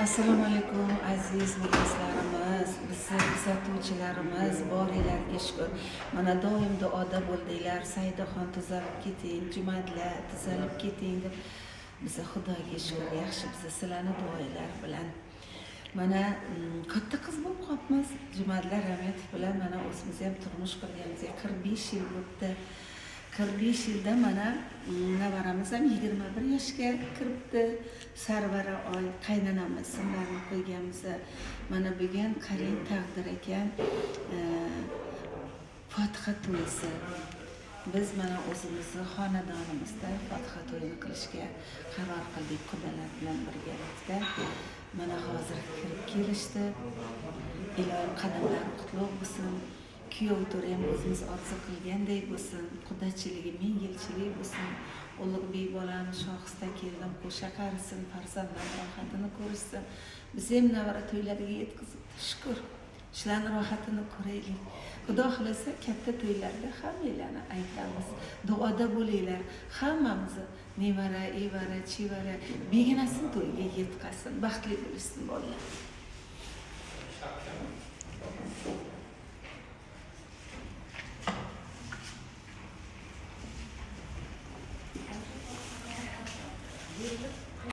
Assalomu alaykum aziz muxlislarimiz, bizni kuzatuvchilarimiz, boringlarga shukr. Mana doim duoda bo'ldinglar, Saidaxon tuzalib keting, Jumadla tuzalib keting deb biza Xudoga shukr, yaxshi biza sizlarni duoinglar bilan. Mana katta qiz bo'lib qolibmiz. Jumadla Rametov bilan mana o'zimiz ham turmush qurganimizga 45 yil bo'ldi. 45 yilda mana nevaramiz ham 21 yoshga kiribdi. Sarvara oy qaynonamiz ismlarini qo'yganmiz. Mana bugun qarang taqdir ekan, Fotiha to'yisi. Biz mana o'zimizni xonadonimizda Fotiha to'yini qilishga qaror qildik qudalar bilan birgalikda. Mana hozir kirib kelishdi. Ilohim qadamlari qutlug' bo'lsin. Kuyov to'ram o'zimiz orzu qilgandek bo'lsin. Qudachiligi 1000 yilchilik bo'lsin. Ulug'bek bolam shohista keldim, qo'sha qarisin, farzandlar rohatini ko'rishsin. Biz ham navara to'ylariga yetkazibdi. Shukr. Shularning rohatini ko'raylik. Xudo xolasa katta to'ylarda hammanglarni aytamiz. Duoda bo'linglar. Hammamizni nevara, evara, chivara beginasini to'yiga yetkazsin. Baxtli bo'lishsin bolalar.